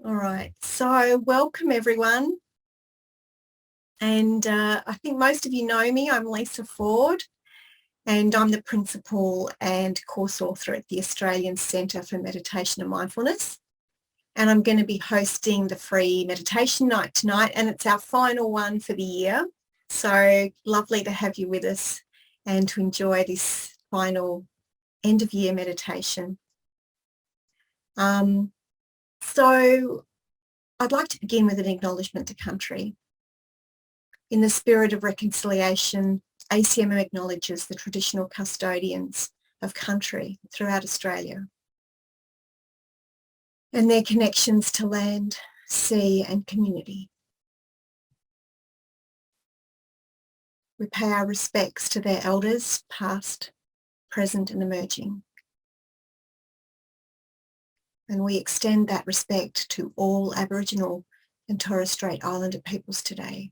All right, so welcome everyone. And I think most of you know me. I'm Lisa Forde, and I'm the principal and course author at the Australian Centre for Meditation and Mindfulness. And I'm going to be hosting the free meditation night tonight, and it's our final one for the year. So lovely to have you with us and to enjoy this final end of year meditation. So I'd like to begin with an acknowledgement to country. In the spirit of reconciliation, ACM acknowledges the traditional custodians of country throughout Australia and their connections to land, sea and community. We pay our respects to their elders, past, present and emerging. And we extend that respect to all Aboriginal and Torres Strait Islander peoples today.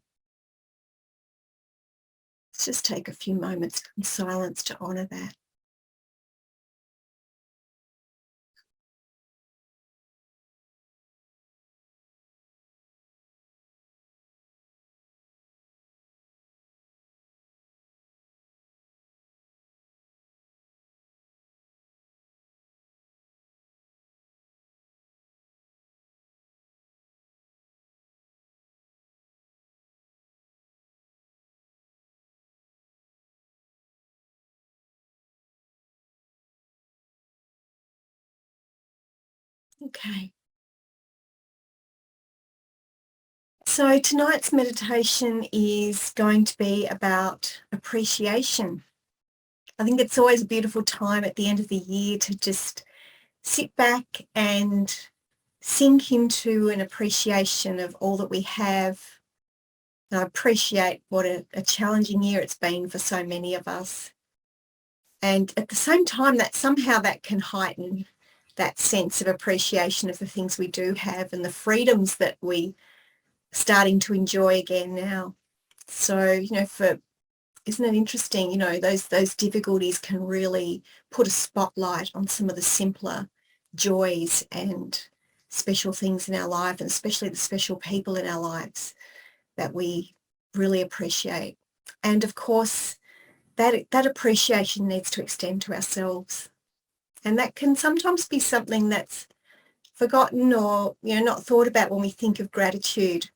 Let's just take a few moments in silence to honour that. Okay. So tonight's meditation is going to be about appreciation. I think it's always a beautiful time at the end of the year to just sit back and sink into an appreciation of all that we have. And I appreciate what a challenging year it's been for so many of us. And at the same time, that somehow that can heighten that sense of appreciation of the things we do have and the freedoms that we are starting to enjoy again now. So, isn't it interesting, those difficulties can really put a spotlight on some of the simpler joys and special things in our life, and especially the special people in our lives that we really appreciate. And of course, that appreciation needs to extend to ourselves. And that can sometimes be something that's forgotten or, not thought about when we think of gratitude.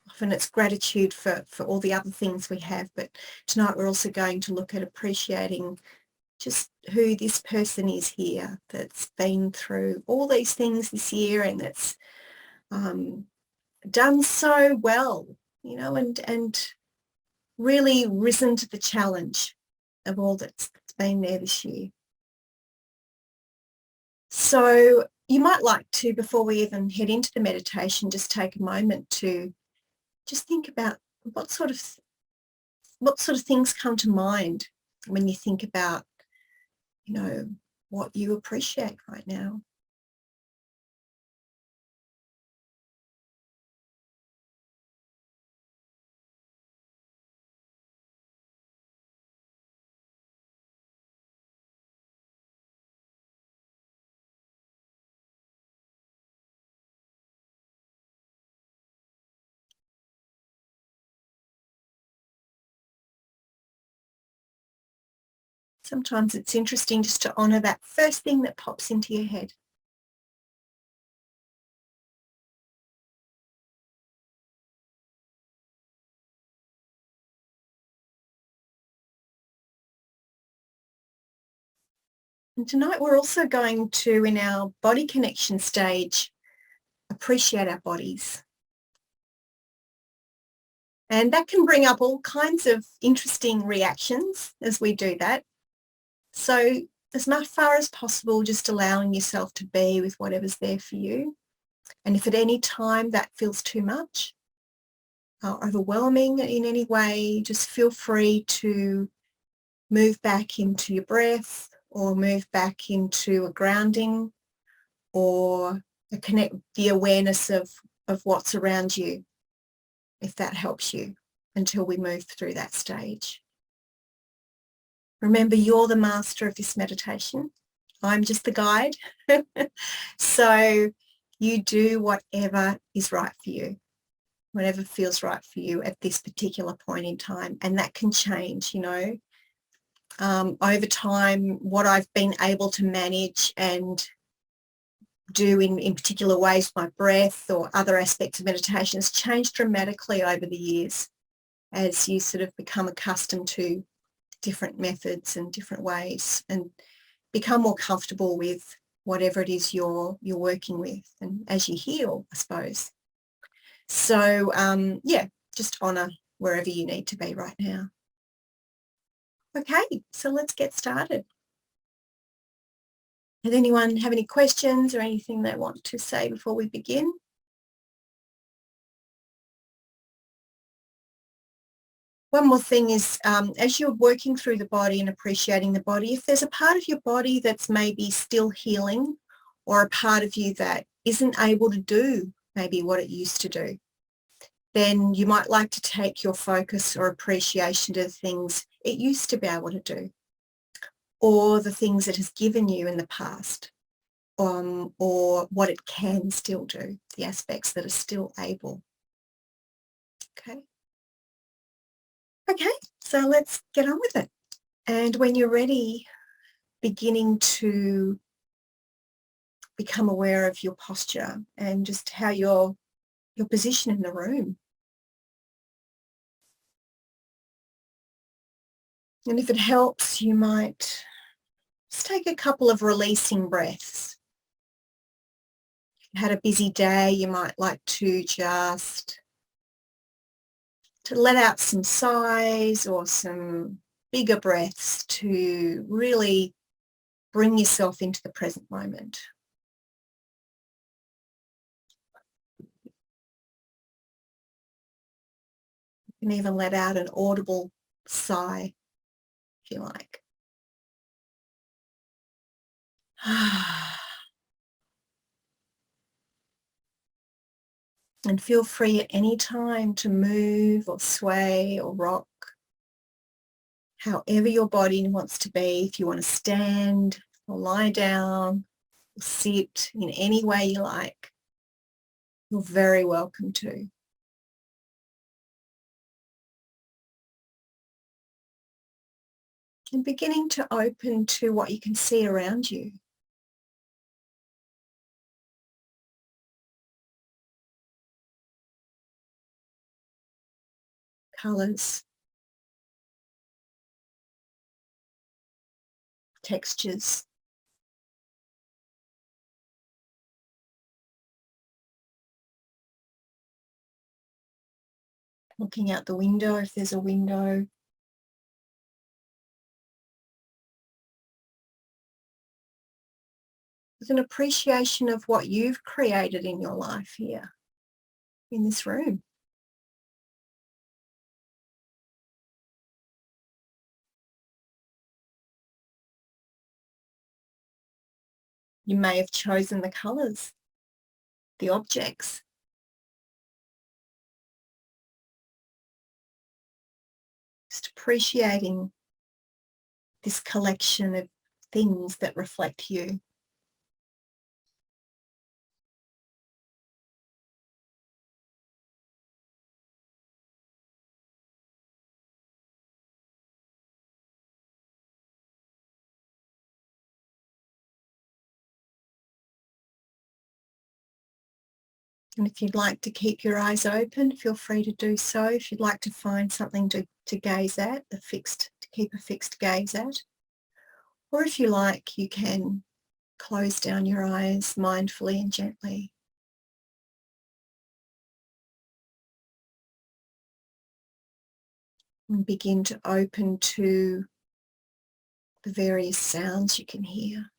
Often it's gratitude for all the other things we have, but tonight we're also going to look at appreciating just who this person is here that's been through all these things this year and that's done so well, and really risen to the challenge of all that's been there this year. So you might like to, before we even head into the meditation, just take a moment to just think about what sort of things come to mind when you think about, what you appreciate right now. Sometimes it's interesting just to honour that first thing that pops into your head. And tonight we're also going to, in our body connection stage, appreciate our bodies. And that can bring up all kinds of interesting reactions as we do that. So as far as possible, just allowing yourself to be with whatever's there for you. And if at any time that feels too much, overwhelming in any way, just feel free to move back into your breath or move back into a grounding or connect the awareness of what's around you, if that helps you, until we move through that stage. Remember, you're the master of this meditation. I'm just the guide. So You do whatever is right for you, whatever feels right for you at this particular point in time. And that can change, over time, what I've been able to manage and do in particular ways, my breath or other aspects of meditation has changed dramatically over the years as you sort of become accustomed to different methods and different ways and become more comfortable with whatever it is you're working with and as you heal, I suppose. So yeah, just honour wherever you need to be right now. Okay, so let's get started. Does anyone have any questions or anything they want to say before we begin? One more thing is, as you're working through the body and appreciating the body, if there's a part of your body that's maybe still healing or a part of you that isn't able to do maybe what it used to do, then you might like to take your focus or appreciation to the things it used to be able to do or the things it has given you in the past, or what it can still do, the aspects that are still able. Okay. Okay, so let's get on with it. And when you're ready, beginning to become aware of your posture and just how your position in the room. And if it helps, you might just take a couple of releasing breaths. If you had a busy day, you might like to just let out some sighs or some bigger breaths to really bring yourself into the present moment. You can even let out an audible sigh if you like. And feel free at any time to move or sway or rock, however your body wants to be. If you want to stand or lie down or sit in any way you like, you're very welcome to. And beginning to open to what you can see around you. Colours, textures, looking out the window if there's a window. With an appreciation of what you've created in your life here, in this room. You may have chosen the colours, the objects. Just appreciating this collection of things that reflect you. And if you'd like to keep your eyes open, feel free to do so. If you'd like to find something to gaze at, to keep a fixed gaze at. Or if you like, you can close down your eyes mindfully and gently. And begin to open to the various sounds you can hear.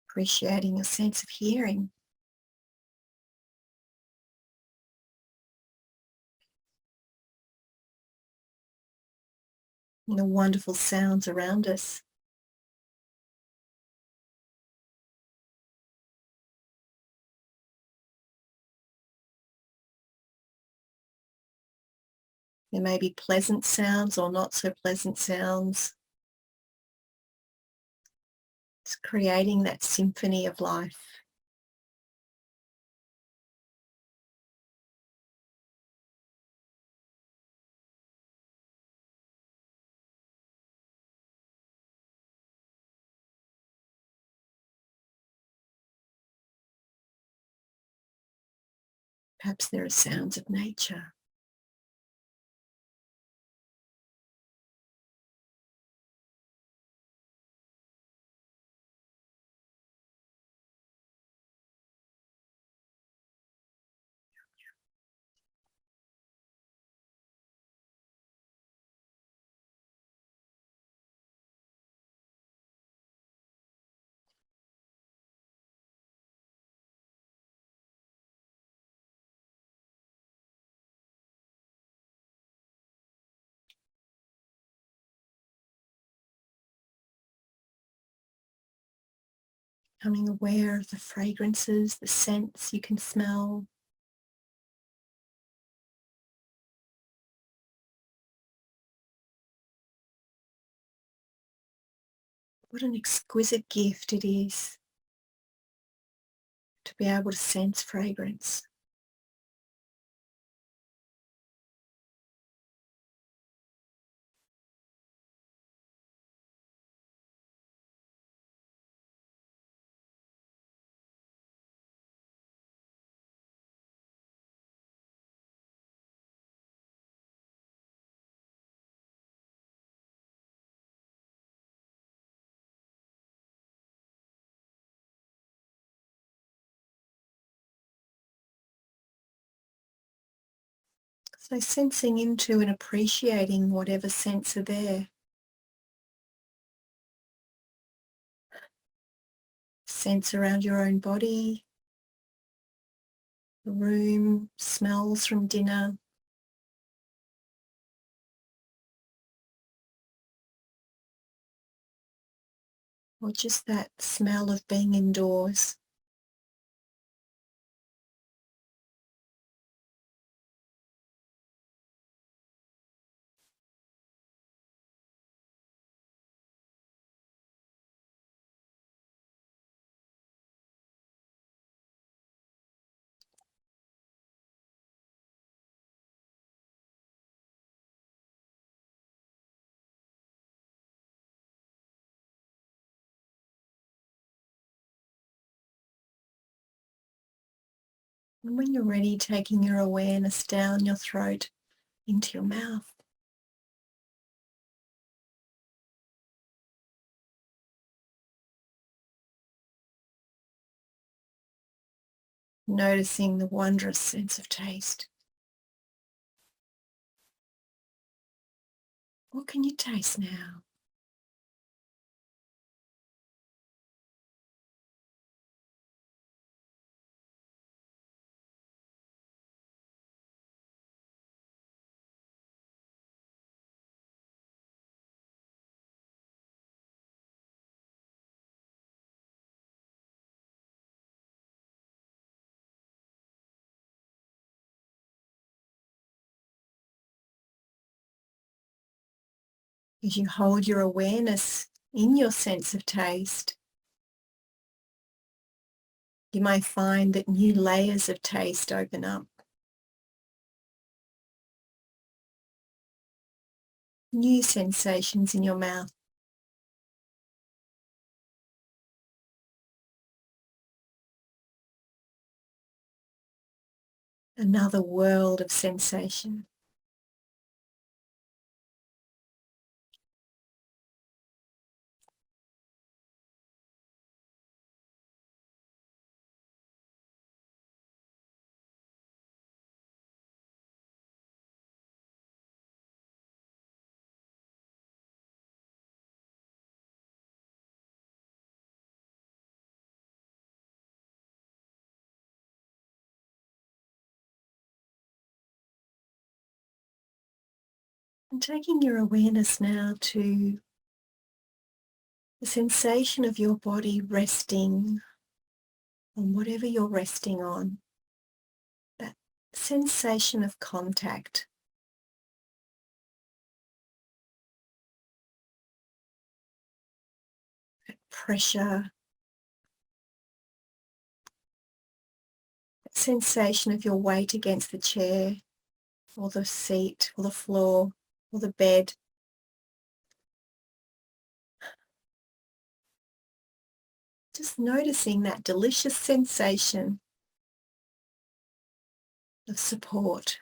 Appreciating your sense of hearing. And the wonderful sounds around us. There may be pleasant sounds or not so pleasant sounds. It's creating that symphony of life. Perhaps there are sounds of nature. Becoming aware of the fragrances, the scents you can smell. What an exquisite gift it is to be able to sense fragrance. So sensing into and appreciating whatever scents are there. Sense around your own body, the room, smells from dinner. Or just that smell of being indoors. And when you're ready, taking your awareness down your throat into your mouth. Noticing the wondrous sense of taste. What can you taste now? As you hold your awareness in your sense of taste, you may find that new layers of taste open up. New sensations in your mouth. Another world of sensation. And taking your awareness now to the sensation of your body resting on whatever you're resting on. That sensation of contact pressure, that sensation of your weight against the chair or the seat or the floor or the bed. Just noticing that delicious sensation of support.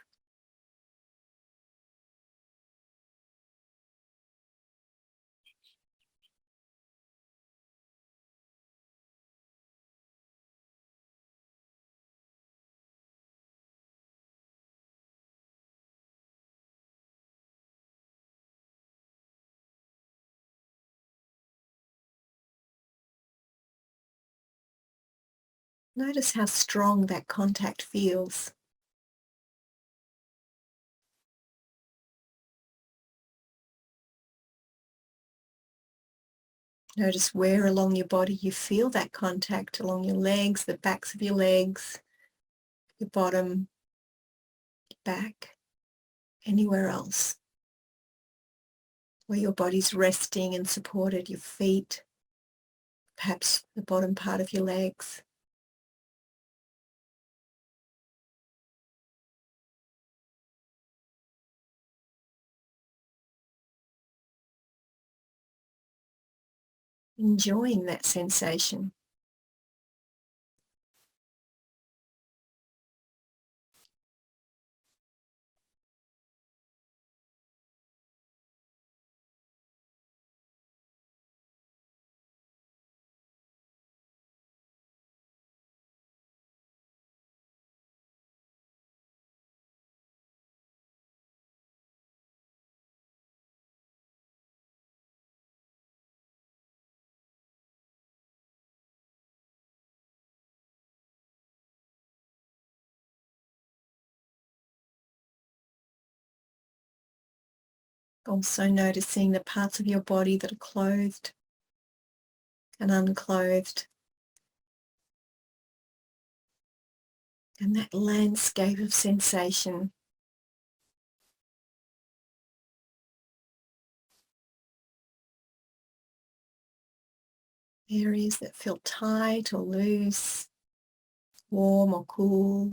Notice how strong that contact feels. Notice where along your body you feel that contact, along your legs, the backs of your legs, your bottom, your back, anywhere else where your body's resting and supported, your feet, perhaps the bottom part of your legs. Enjoying that sensation. Also noticing the parts of your body that are clothed and unclothed, and that landscape of sensation. Areas that feel tight or loose, warm or cool.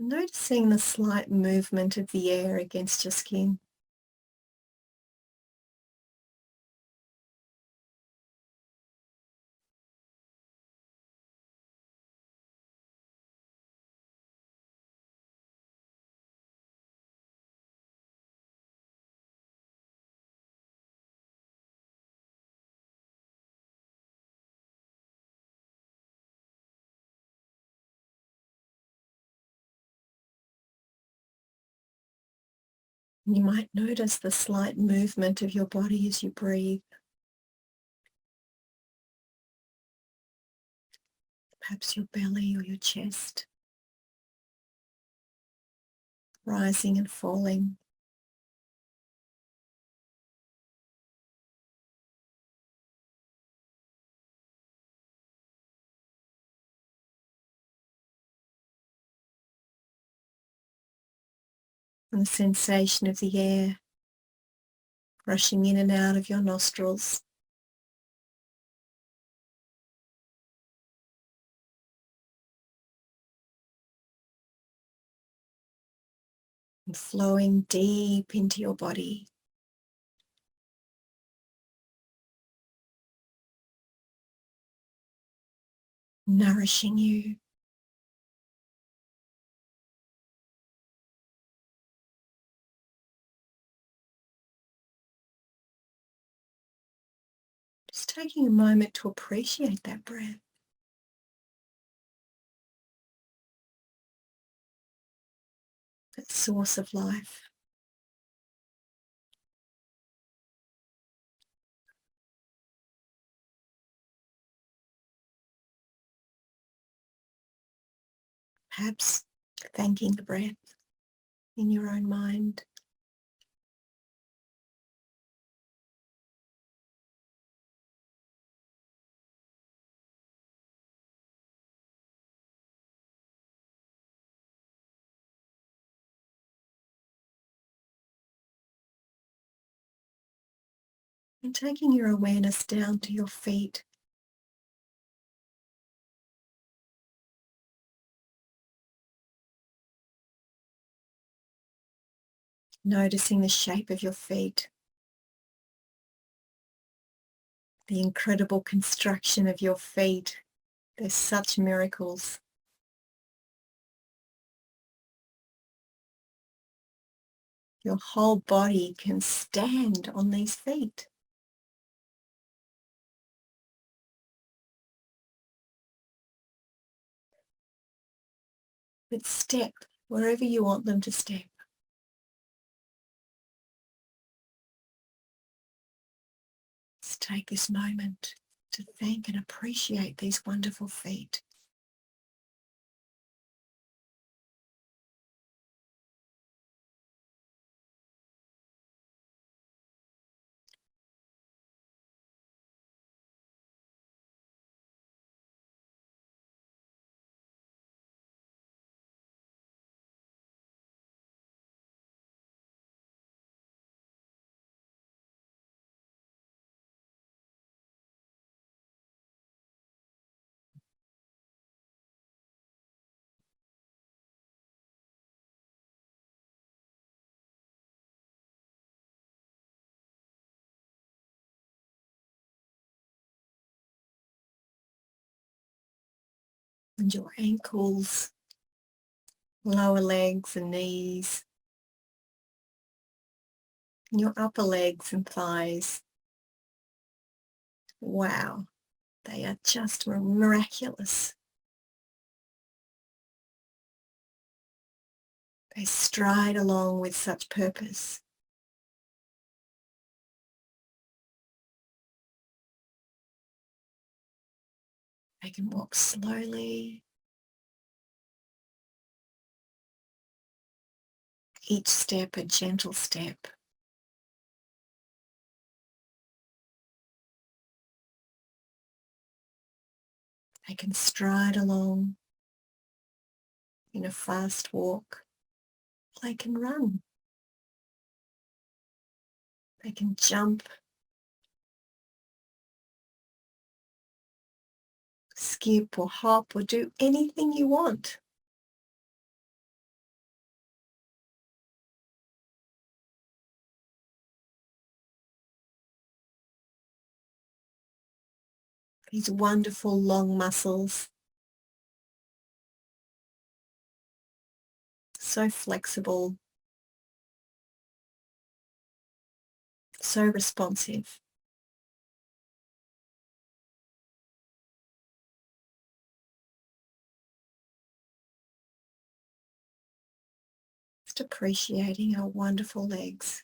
Noticing the slight movement of the air against your skin. You might notice the slight movement of your body as you breathe. Perhaps your belly or your chest, rising and falling. And the sensation of the air rushing in and out of your nostrils. And flowing deep into your body. Nourishing you. Just taking a moment to appreciate that breath. That source of life. Perhaps thanking the breath in your own mind. And taking your awareness down to your feet, noticing the shape of your feet, the incredible construction of your feet. They're such miracles. Your whole body can stand on these feet. But step wherever you want them to step. Let's take this moment to thank and appreciate these wonderful feet. And your ankles, lower legs and knees, and your upper legs and thighs. Wow, they are just miraculous. They stride along with such purpose. They can walk slowly, each step a gentle step. They can stride along in a fast walk. They can run. They can jump, skip or hop or do anything you want. These wonderful long muscles, so flexible, so responsive. Just appreciating our wonderful legs.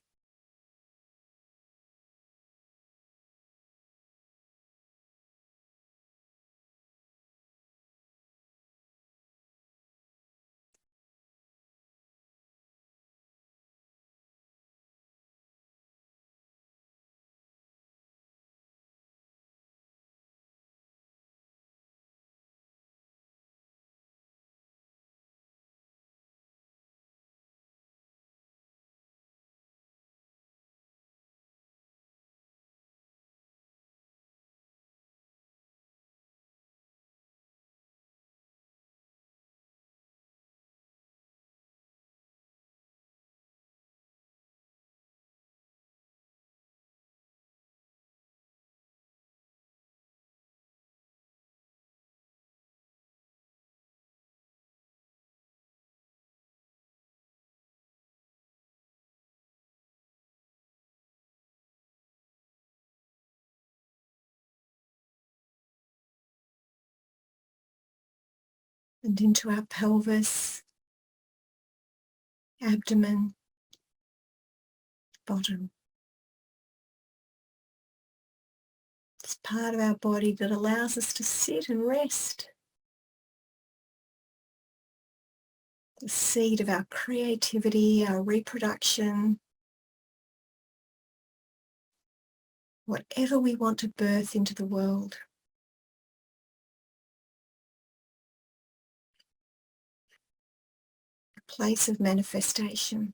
And into our pelvis, abdomen, bottom. It's part of our body that allows us to sit and rest. The seed of our creativity, our reproduction, whatever we want to birth into the world. A place of manifestation.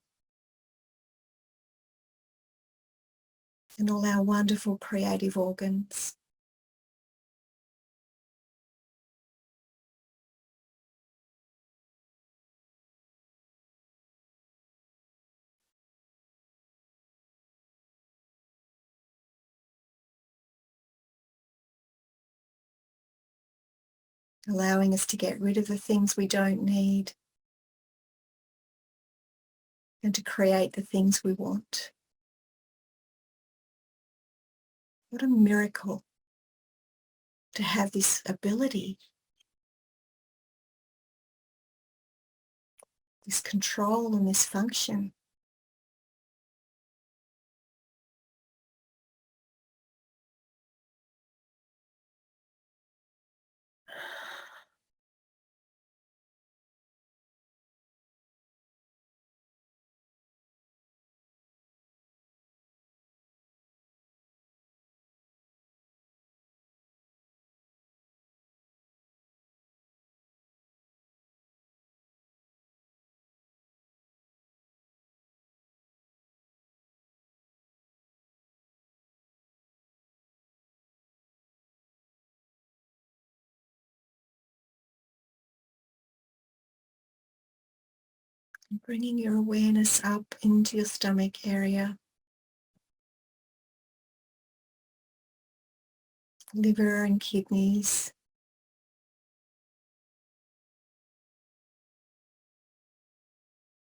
and all our wonderful creative organs. Allowing us to get rid of the things we don't need and to create the things we want. What a miracle to have this ability, this control and this function. Bringing your awareness up into your stomach area, liver and kidneys,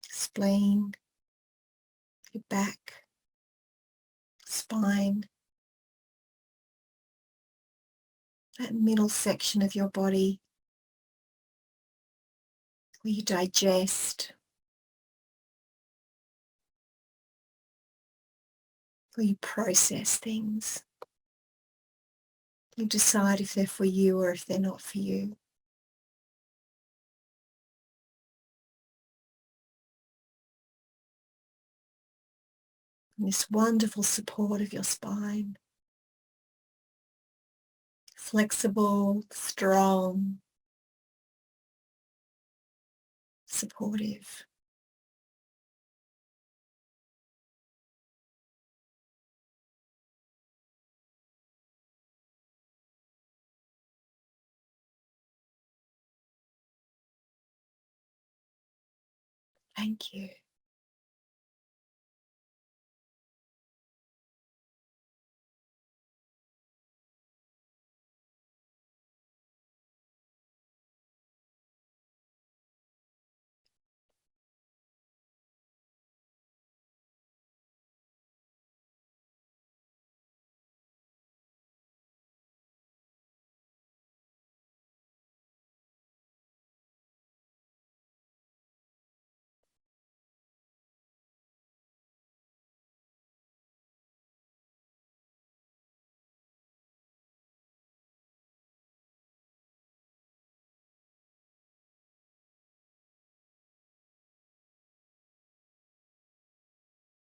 spleen, your back, spine, that middle section of your body where you digest, where you process things. You decide if they're for you or if they're not for you. And this wonderful support of your spine. Flexible, strong, supportive. Thank you.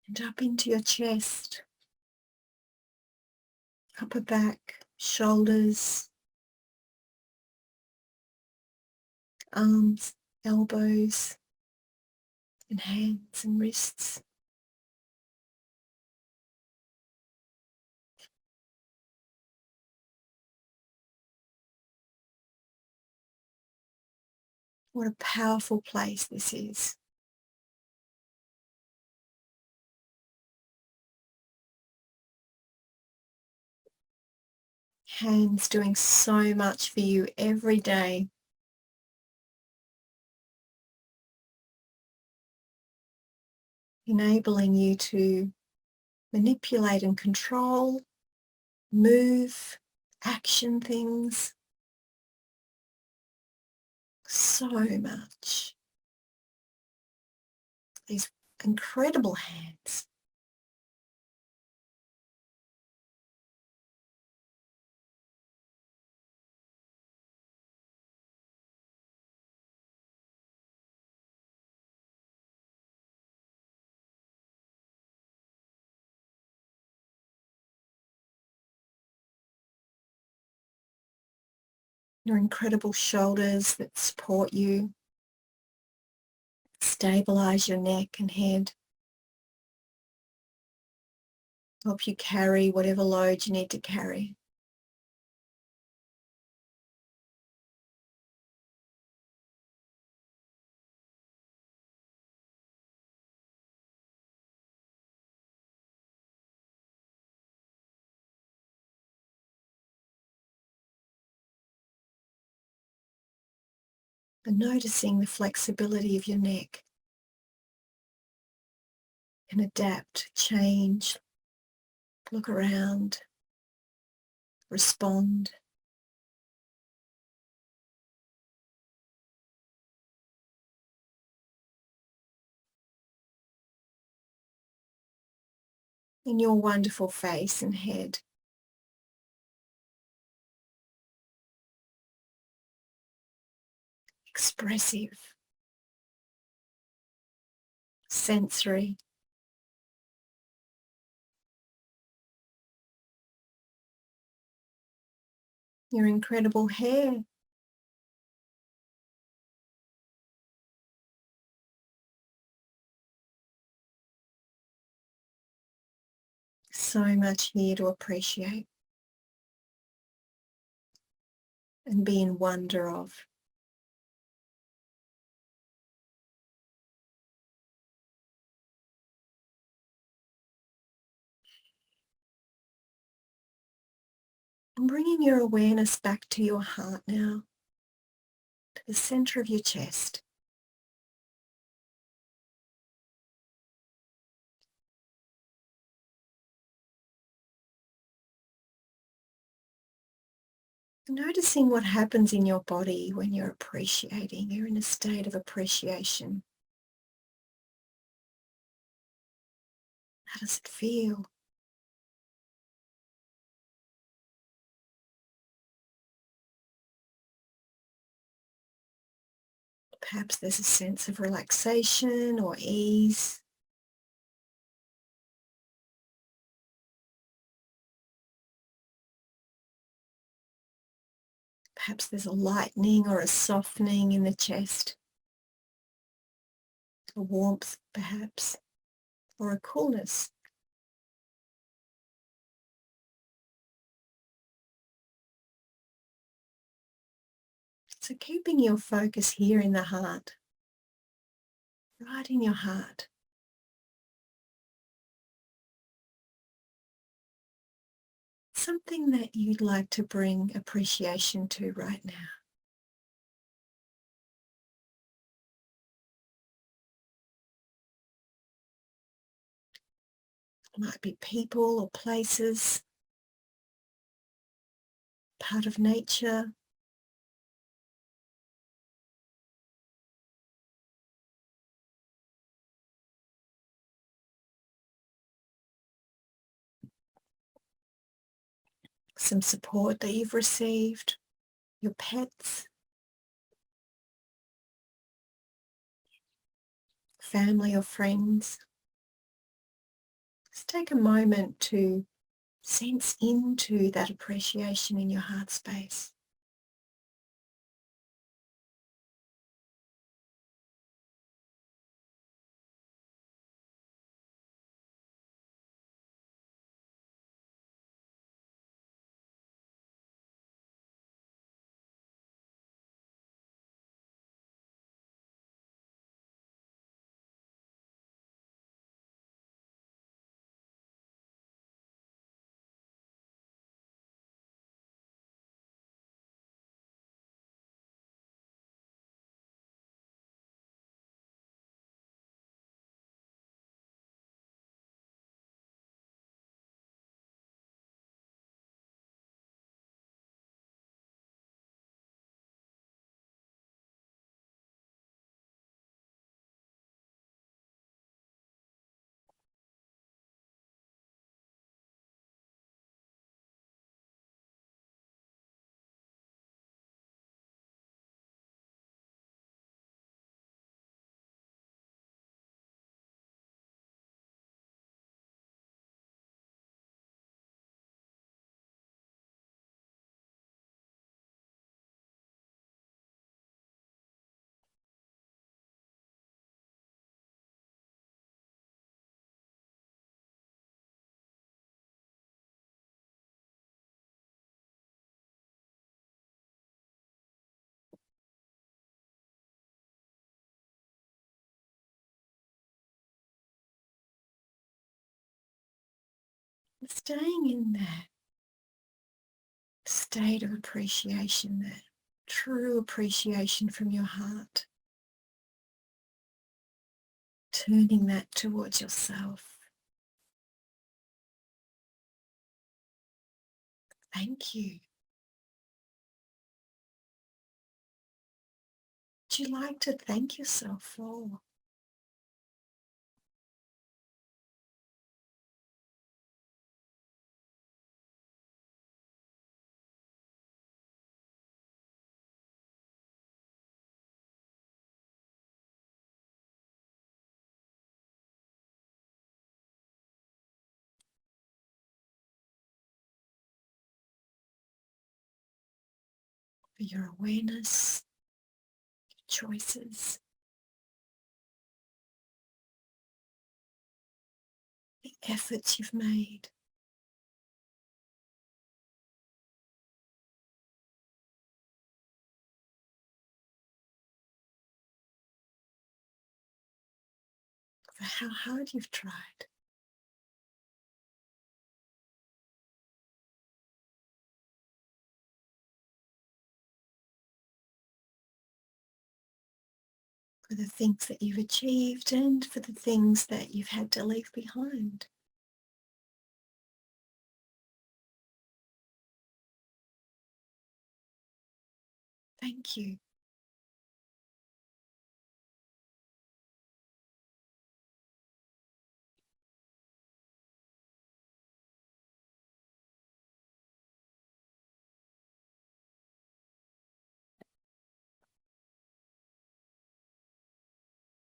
And up into your chest, upper back, shoulders, arms, elbows, and hands and wrists. What a powerful place this is. Hands doing so much for you every day. Enabling you to manipulate and control, move, action things. So much. These incredible hands. Your incredible shoulders that support you, stabilize your neck and head. help you carry whatever load you need to carry. And noticing the flexibility of your neck. Can adapt, change, look around, respond. In your wonderful face and head. Expressive, sensory. Your incredible hair. So much here to appreciate and be in wonder of. And bringing your awareness back to your heart now, to the center of your chest. Noticing what happens in your body when you're appreciating. You're in a state of appreciation. How does it feel? Perhaps there's a sense of relaxation or ease. Perhaps there's a lightening or a softening in the chest. A warmth, perhaps, or a coolness. So keeping your focus here in the heart, right in your heart. Something that you'd like to bring appreciation to right now. It might be people or places, part of nature. Some support that you've received, your pets, family or friends. Just take a moment to sense into that appreciation in your heart space. Staying in that state of appreciation, that true appreciation from your heart, turning that towards yourself. Thank you. Would you like to thank yourself for? For your awareness, your choices, the efforts you've made. For how hard you've tried. For the things that you've achieved and for the things that you've had to leave behind. Thank you.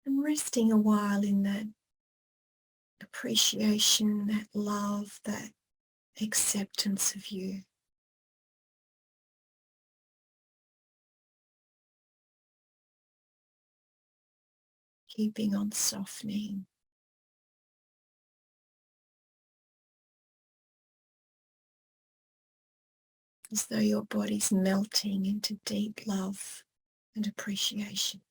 And resting a while in that appreciation, that love, that acceptance of you. Keeping on softening. As though your body's melting into deep love and appreciation.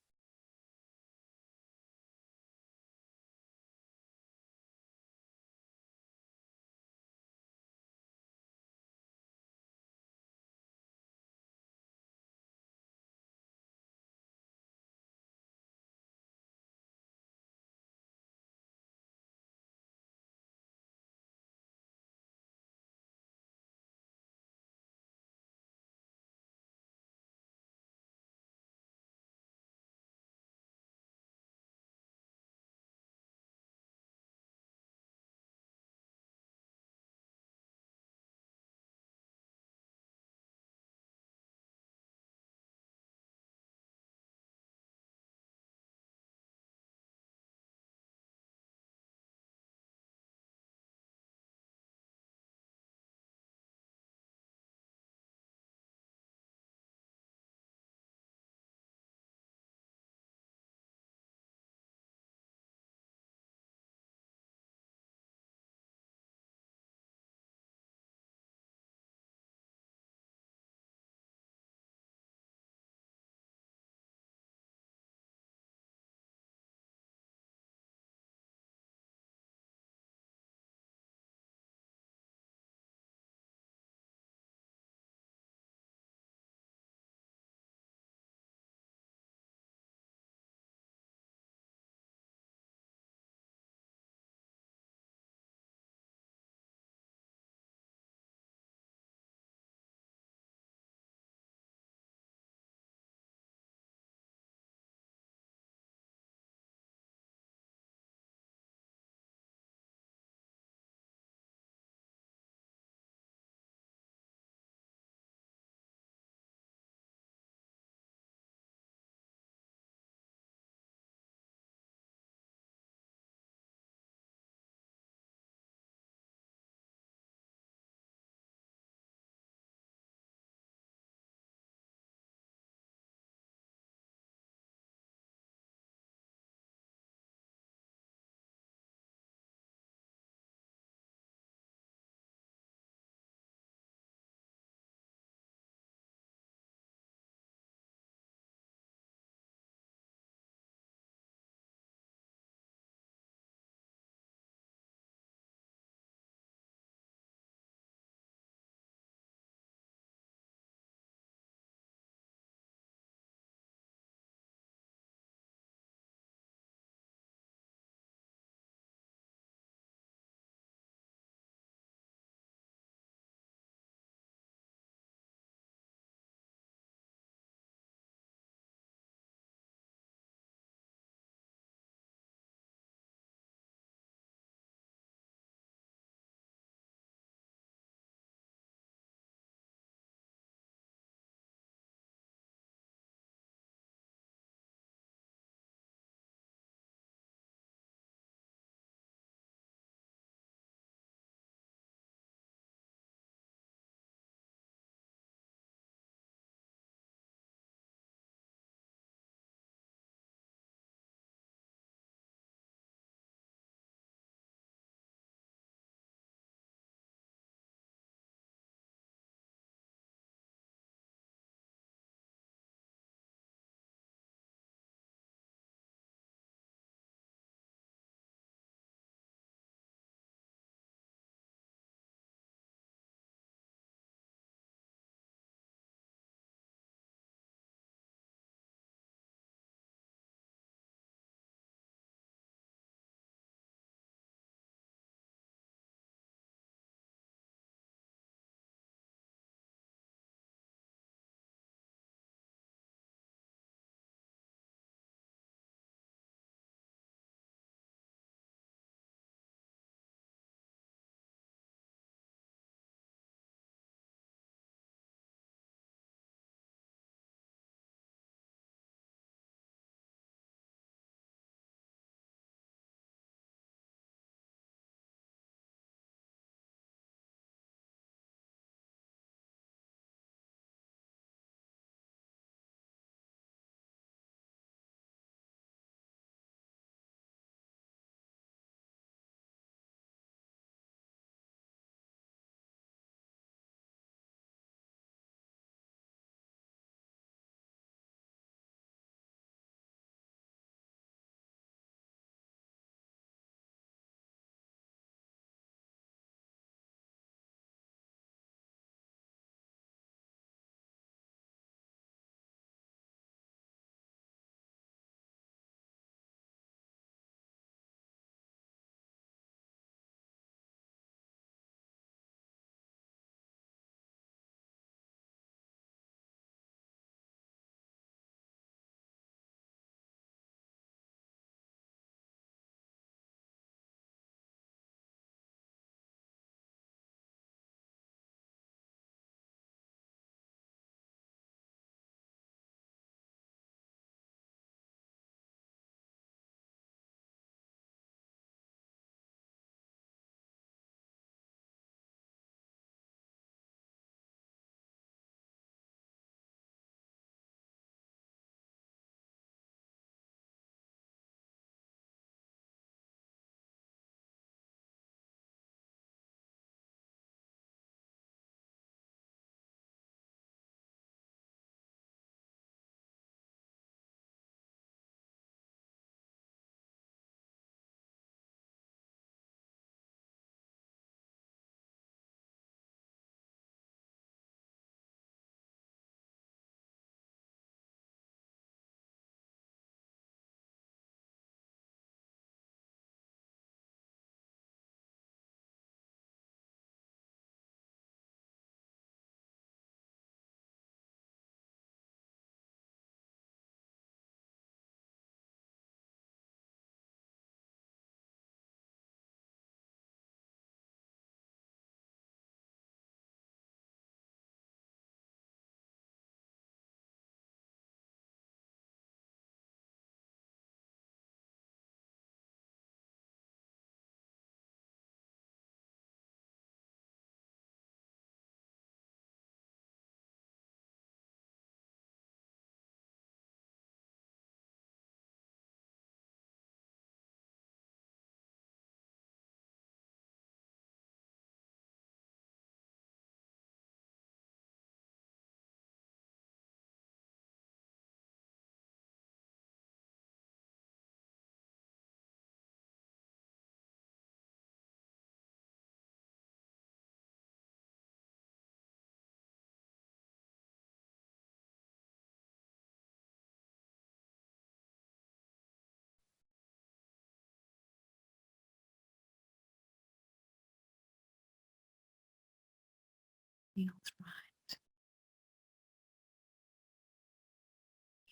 feels right.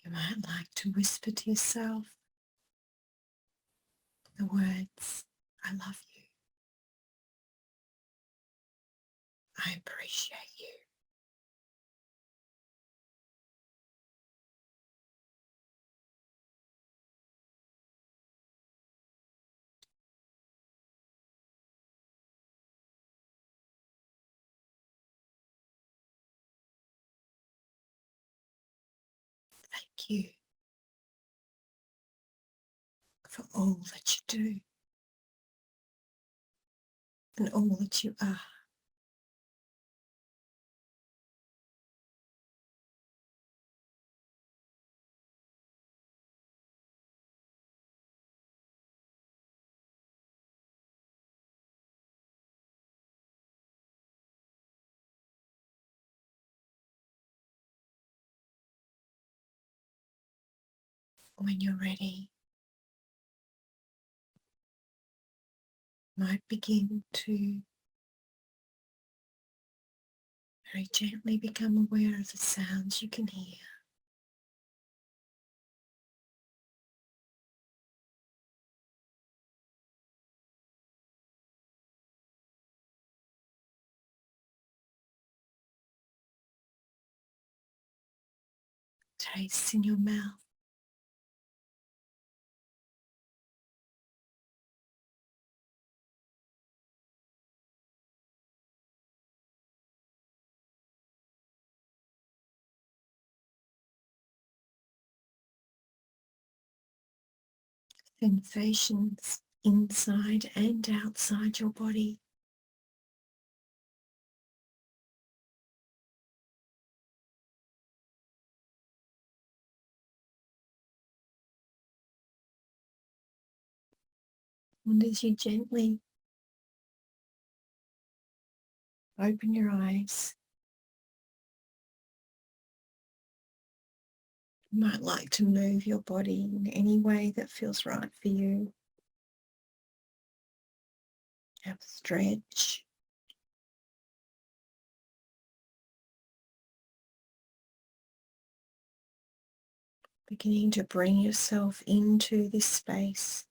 You might like to whisper to yourself the words, I love you. I appreciate you. Thank you for all that you do and all that you are. When you're ready, you might begin to very gently become aware of the sounds you can hear. Tastes in your mouth. Sensations inside and outside your body. And as you gently open your eyes, you might like to move your body in any way that feels right for you. Have a stretch. Beginning to bring yourself into this space.